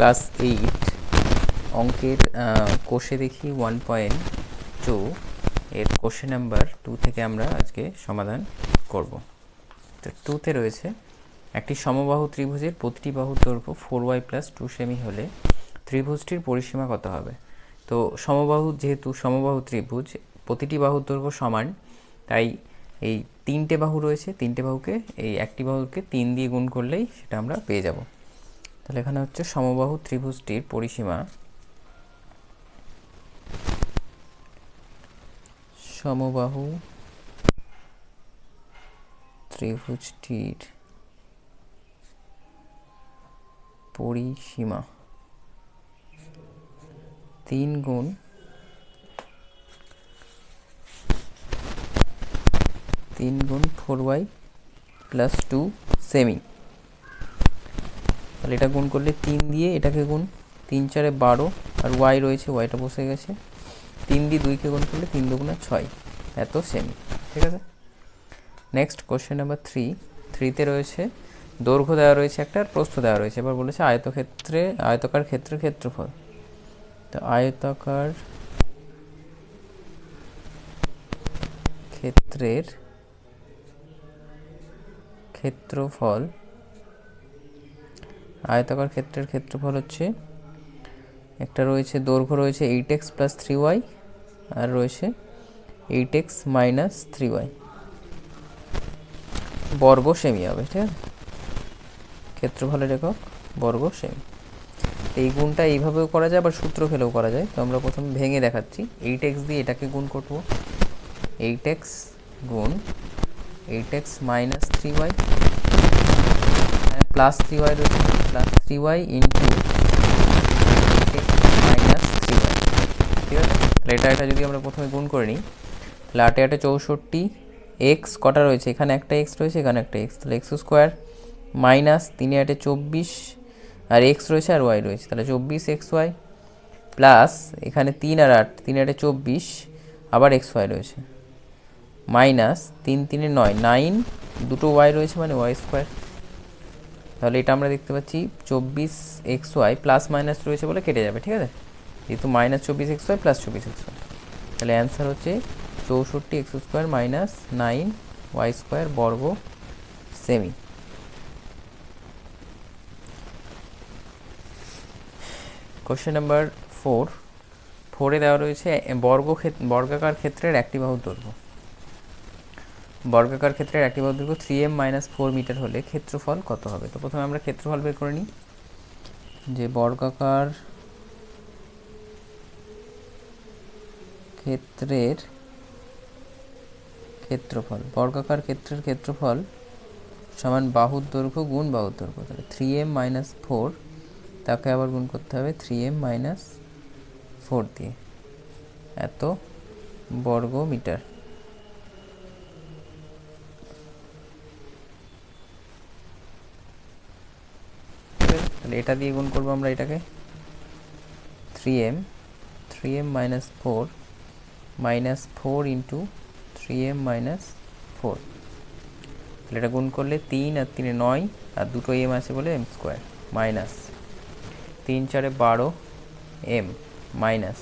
Class 8 অঙ্কের কোষে দেখি 1.2 এর কোশ্চেন নাম্বার 2 থেকে আমরা আজকে সমাধান করব। তো 2তে রয়েছে একটি সমবাহু ত্রিভুজের প্রতিটি বাহুর দৈর্ঘ্য 4y + 2 সেমি হলে ত্রিভুজটির পরিসীমা কত হবে। তো সমবাহু, যেহেতু সমবাহু ত্রিভুজ প্রতিটি বাহুর দৈর্ঘ্য সমান, তাই এই তিনটে বাহু রয়েছে, তিনটে বাহুকে এই একটি বাহুকে 3 দিয়ে গুণ করলেই সেটা আমরা পেয়ে যাব। তাহলে এখানে হচ্ছে সমবাহু ত্রিভুজটির পরিসীমা, সমবাহু ত্রিভুজটির পরিসীমা 3 গুণ 4y + 2 সেমি। তাহলে এটা গুণ করলে 3 দিয়ে এটাকে গুণ, 3 × 4 = 12, আর y রয়েছে, yটা বসে গেছে। 3 দিয়ে 2কে গুণ করলে 3 × 2 = 6, এত সেমি। ঠিক আছে। নেক্সট কোশ্চেন নাম্বার 3তে রয়েছে দৈর্ঘ্য দেওয়া রয়েছে একটা, আর প্রস্থ দেওয়া রয়েছে। এবার বলেছে আয়তাকার ক্ষেত্রের ক্ষেত্রফল। তো আয়তাকার ক্ষেত্রের ক্ষেত্রফল, আয়তাকার ক্ষেত্রের ক্ষেত্রফল হচ্ছে, একটা রয়েছে দৈর্ঘ্য রয়েছে 8x + 3y, আর রয়েছে 8x - 3y বর্গ সেমি হবে। ঠিক আছে, ক্ষেত্রফলের একক বর্গ সেমি। এই গুণটা এইভাবেও করা যায়, আবার সূত্র ফেলেও করা যায়। তো আমরা প্রথমে ভেঙে দেখাচ্ছি। 8x দিয়ে এটাকে গুণ করব, 8x গুণ 8x - 3y প্লাস 3y রয়েছে, plus 3y into 8x - 3y। ঠিক আছে, তাহলে এটা যদি আমরা প্রথমে গুণ করে নিই, তাহলে 8 8 64, এক্স কটা রয়েছে, এখানে একটা এক্স রয়েছে, এখানে একটা এক্স, তাহলে x² মাইনাস 3 8 24, আর এক্স রয়েছে আর ওয়াই রয়েছে, তাহলে 24xy প্লাস এখানে 3 আর 8, 3 8 24, আবার xy রয়েছে, মাইনাস 3 3 9, 9 দুটো ওয়াই রয়েছে মানে y²। তাহলে এটা আমরা দেখতে পাচ্ছি 24xy প্লাস মাইনাস রয়েছে বলে কেটে যাবে। ঠিক আছে, যেহেতু -24xy + 24xy, তাহলে অ্যান্সার হচ্ছে 64x² - 9y² বর্গ সেমি। কোশ্চেন নাম্বার 4এ দেওয়া রয়েছে বর্গাকার ক্ষেত্রের একটি বাহুর দৈর্ঘ্য। বর্গাকার ক্ষেত্রের একটি বাহুর দৈর্ঘ্য 3m - 4 মিটার হলে ক্ষেত্রফল কত হবে। তো প্রথমে আমরা ক্ষেত্রফল বের করে নিই, যে বর্গাকার ক্ষেত্রের ক্ষেত্রফল, বর্গাকার ক্ষেত্রের ক্ষেত্রফল সমান বাহুর দৈর্ঘ্য গুণ বাহুর দৈর্ঘ্য। তাহলে 3m - 4, তাকে আবার গুণ করতে হবে 3m - 4 দিয়ে, এত বর্গ মিটার। তাহলে এটা দিয়ে গুণ করবো আমরা এটাকে, 3m - 4 -4 ইন্টু 3m - 4, তাহলে এটা গুণ করলে 3 আর 3 9, আর দুটো m আছে বলে m² minus 3 4 12 m minus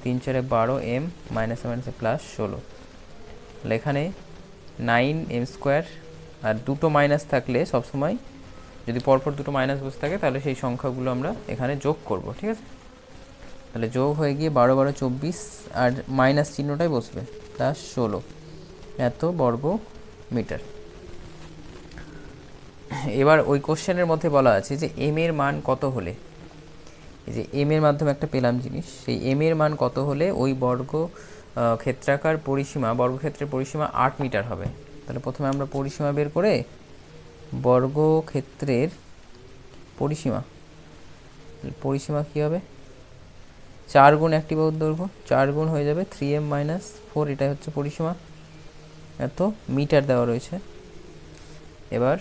3 4 12 m মাইনাসে মাইনাসে প্লাস 16। তাহলে এখানে 9m², আর দুটো মাইনাস থাকলে সবসময় যদি পরপর দুটো মাইনাস বসে থাকে তাহলে সেই সংখ্যাগুলো আমরা এখানে যোগ করব। ঠিক আছে, তাহলে যোগ হয়ে গিয়ে 12 12 24, আর মাইনাস চিহ্নটাই বসবে, প্লাস 16, এত বর্গ মিটার। এবার ওই কোশ্চেনের মধ্যে বলা আছে যে এম এর মান কত হলে, এই যে এম এর মাধ্যমে একটা পেলাম জিনিস, সেই এম এর মান কত হলে ওই ক্ষেত্রাকার পরিসীমা, বর্গক্ষেত্রের পরিসীমা 8 মিটার হবে। তাহলে প্রথমে আমরা পরিসীমা বের করে, বর্গক্ষেত্রের পরিসীমা কী হবে, 4 গুণ একটি বাহুর দৈর্ঘ্য, 4 গুণ হয়ে যাবে 3m - 4, এটাই হচ্ছে পরিসীমা, এত মিটার দেওয়া রয়েছে। এবার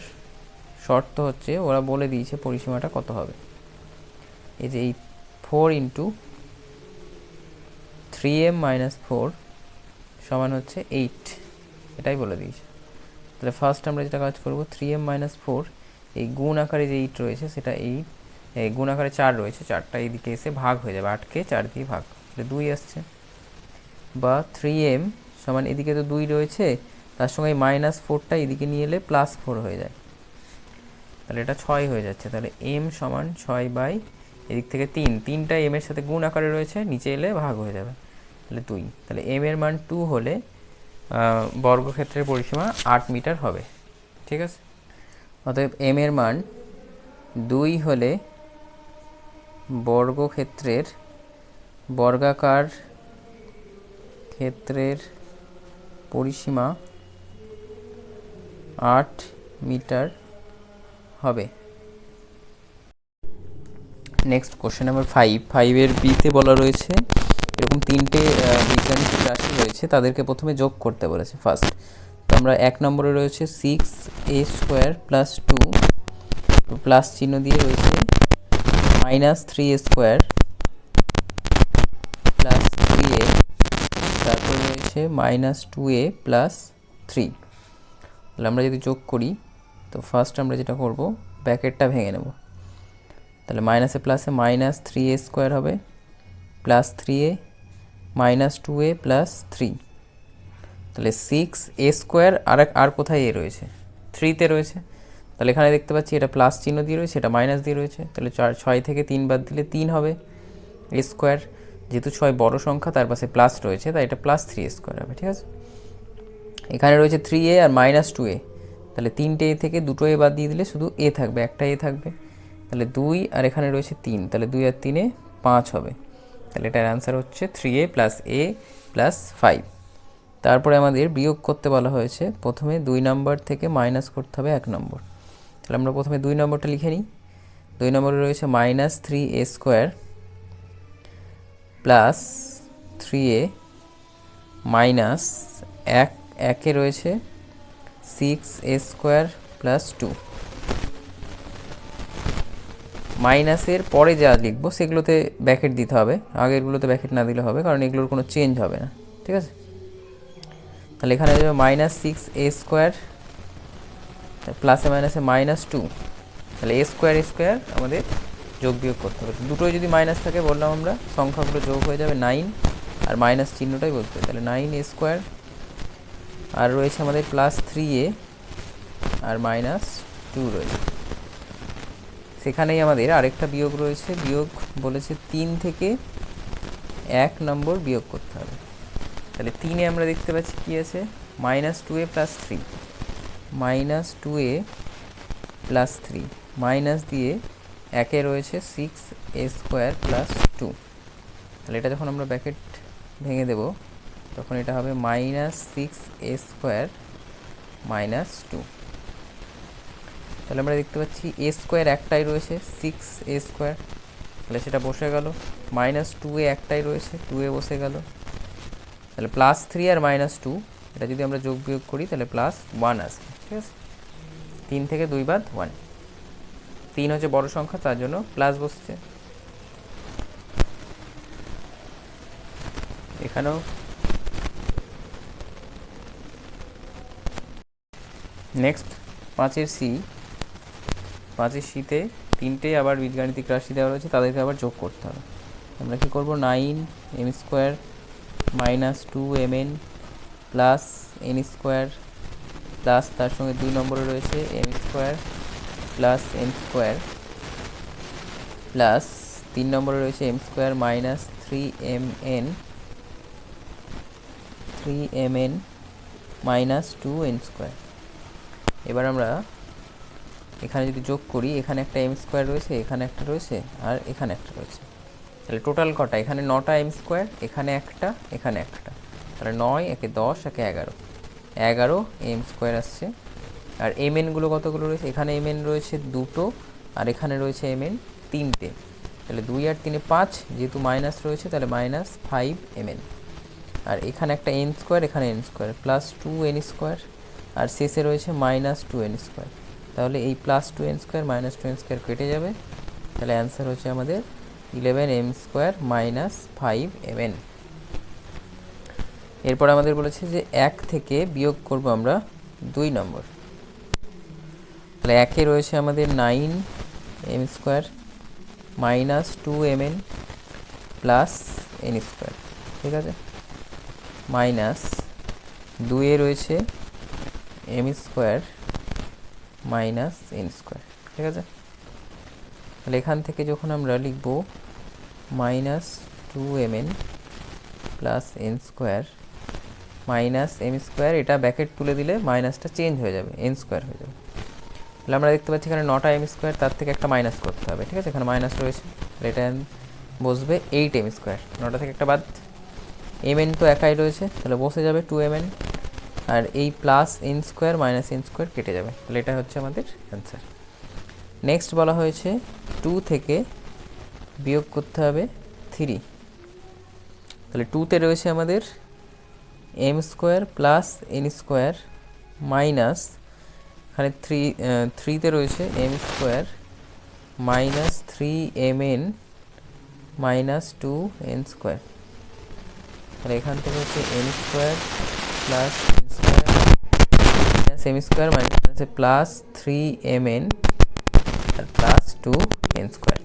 শর্ত হচ্ছে, ওরা বলে দিয়েছে পরিসীমাটা কত হবে। এই যে এই 4 ইন্টু 3m - 4 সমান হচ্ছে 8, এটাই বলে দিয়েছে। তাহলে ফার্স্ট আমরা যেটা কাজ করব, 3m - 4 এই গুণ আকারে যে 8 রয়েছে সেটা 8 এই গুণ আকারে 4 রয়েছে, 4টা এইদিকে এসে ভাগ হয়ে যাবে, 8কে 4 দিয়ে ভাগ, তাহলে 2 আসছে। বা 3m সমান, এদিকে তো 2 রয়েছে, তার সঙ্গে -4টা এদিকে নিয়ে এলে +4 হয়ে যায়, তাহলে এটা 6 হয়ে যাচ্ছে। তাহলে m সমান 6 বাই এদিক থেকে 3টা m এর সাথে গুণ আকারে রয়েছে, নিচে এলে ভাগ হয়ে যাবে, তাহলে 2। তাহলে m এর মান 2 হলে বর্গক্ষেত্রের পরিসীমা 8 মিটার হবে। ঠিক আছে, অতএব m এর মান 2 হলে বর্গক্ষেত্রের বর্গাকার ক্ষেত্রের পরিসীমা 8 মিটার হবে। নেক্সট কোশ্চেন নাম্বার 5 এর বিতে বলা রয়েছে এরকম 3টে বীজগাণিতিক রাশি রয়েছে, তাদেরকে প্রথমে যোগ করতে বলেছে ফার্স্ট। তো আমরা 1 নম্বরে রয়েছে 6a² + 2, প্লাস চিহ্ন দিয়ে রয়েছে -3a² + 3a, তারপর রয়েছে -2a + 3। তাহলে আমরা যদি যোগ করি, তো ফার্স্ট আমরা যেটা করব, ব্র্যাকেটটা ভেঙে নেব। তাহলে মাইনাসে প্লাসে -3a² হবে, +3a -2a + 3, তাহলে 6a²। আর কোথায় এ রয়েছে? 3তে রয়েছে। তাহলে এখানে দেখতে পাচ্ছি এটা প্লাস চিহ্ন দিয়ে রয়েছে, এটা মাইনাস দিয়ে রয়েছে, তাহলে 6 থেকে 3 বাদ দিলে 3 হবে a²। যেহেতু 6 বড় সংখ্যা, তার পাশে প্লাস রয়েছে, তাই এটা +3a² হবে। ঠিক আছে, এখানে রয়েছে 3a আর -2a, তাহলে 3টে a থেকে 2টো a বাদ দিয়ে দিলে শুধু a থাকবে, একটা a থাকবে, তাহলে 2, আর এখানে রয়েছে 3, তাহলে 2 আর 3 5 হবে। তাহলে এটার অ্যান্সার হচ্ছে 3a + a + 5। তারপরে আমাদের বিয়োগ করতে বলা হয়েছে, প্রথমে 2 নম্বর থেকে মাইনাস করতে হবে 1 নম্বর। তাহলে আমরা প্রথমে 2 নম্বরটা লিখে নিই। 2 নম্বরে রয়েছে -3a² + 3a মাইনাস 1 রয়েছে 6a² + 2। মাইনাসের পরে যা লিখবো সেগুলোতে ব্র্যাকেট দিতে হবে, আগেরগুলোতে ব্র্যাকেট না দিলে হবে, কারণ এগুলোর কোনো চেঞ্জ হবে না। ঠিক আছে, তাহলে এখানে যাবে -6a², প্লাসে মাইনাসে -2, তাহলে a² আমাদের যোগ বিয়োগ করতে হবে। দুটোই যদি মাইনাস থাকে, বললাম আমরা সংখ্যাগুলো যোগ হয়ে যাবে 9, আর মাইনাস চিহ্নটাই বসবে, তাহলে 9a², আর রয়েছে আমাদের +3a আর -2 রয়েছে। সেখানেই আমাদের আরেকটা বিয়োগ রয়েছে, বিয়োগ বলেছে 3 থেকে 1 নম্বর বিয়োগ করতে হবে। তাহলে 3-এ আমরা দেখতে পাচ্ছি কি আছে, -2a + 3, -2a + 3, মাইনাস দিয়ে 1-এ রয়েছে 6a² + 2। তাহলে এটা যখন আমরা ব্র্যাকেট ভেঙে দেব, তখন এটা হবে -6a² - 2। তাহলে আমরা দেখতে পাচ্ছি a² একটাই রয়েছে, 6a², তাহলে সেটা বসে গেল। -2a একটাই রয়েছে, 2a বসে গেল। তাহলে +3 আর -2, এটা যদি আমরা যোগ বিয়োগ করি তাহলে +1 আসবে। ঠিক আছে, 3 থেকে 2 বাদ 1, 3 হচ্ছে বড় সংখ্যা, তার জন্য প্লাস বসছে। এখানেও নেক্সট 5-এর সি, 5-এর সিতে 3টে আবার বীজগাণিতিক রাশি দেওয়া রয়েছে, তাদেরকে আবার যোগ করতে হবে। আমরা কি করব, 9m² - 2mn plus n² plus তার সঙ্গে 2 নম্বরে রয়েছে m² প্লাস n² প্লাস 3 নম্বরে রয়েছে m² - 3mn - 2n²। এবার আমরা এখানে যদি যোগ করি, এখানে একটা m² রয়েছে, এখানে একটা রয়েছে, আর এখানে একটা রয়েছে, তাহলে টোটাল কটা, এখানে 9টা m², এখানে একটা, এখানে একটা, তাহলে 9, একে 10, একে 11 m² আসছে। আর mn-গুলো কতগুলো রয়েছে, এখানে mn রয়েছে 2টো, আর এখানে রয়েছে mn 3টে, তাহলে 2 আর 3 5, যেহেতু মাইনাস রয়েছে তাহলে -5 mn। আর এখানে একটা n², এখানে n² প্লাস 2n², আর শেষে রয়েছে -2n²। তাহলে এই +2n² -2n² কেটে যাবে, তাহলে অ্যান্সার হচ্ছে আমাদের 11m² - 5 mn। এরপর আমাদের বলেছে যে 1 থেকে বিয়োগ করব আমরা 2 নম্বর। তাহলে 1-এ রয়েছে আমাদের 9m², minus 2mn plus N square, ঠিক আছে, মাইনাস 2 রয়েছে M square minus N square, ঠিক আছে। তাহলে এখান থেকে যখন আমরা লিখব minus 2mn plus N square minus M square, এটা ব্যাকেট তুলে দিলে মাইনাসটা চেঞ্জ হয়ে যাবে, এন স্কোয়ার হয়ে যাবে। তাহলে আমরা দেখতে পাচ্ছি এখানে 9টা এম স্কোয়ার, তার থেকে একটা মাইনাস করতে হবে, ঠিক আছে, এখানে মাইনাস রয়েছে, এটা বসবে 8m স্কোয়ার, 9টা থেকে একটা বাদ, mn তো একাই রয়েছে, তাহলে বসে যাবে 2mn, আর এই plus N square minus N square কেটে যাবে, তাহলে এটা হচ্ছে আমাদের অ্যান্সার। নেক্সট বলা হয়েছে 2 থেকে বিয়োগ করতে হবে 3, তাহলে 2তে রয়েছে আমাদের M square plus N square minus, এখানে 3তে রয়েছে M square minus 3mn minus 2n square, তাহলে এখান থেকে হচ্ছে N square plus N square minus M square minus হচ্ছে প্লাস 3mn আর প্লাস 2n স্কোয়ার।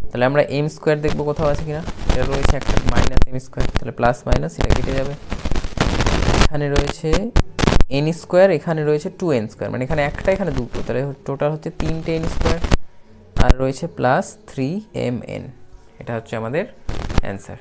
তাহলে আমরা এম স্কোয়ার দেখবো কোথাও আছে কিনা, এটা রয়েছে একটা মাইনাস এম স্কোয়ার, তাহলে প্লাস মাইনাস এটা কেটে যাবে, এখানে রয়েছে এন স্কোয়ার, এখানে রয়েছে 2n স্কোয়ার, মানে এখানে একটা এখানে দুটো, তাহলে টোটাল হচ্ছে 3টে এন স্কোয়ার আর রয়েছে প্লাস 3mn, এটা হচ্ছে আমাদের অ্যান্সার।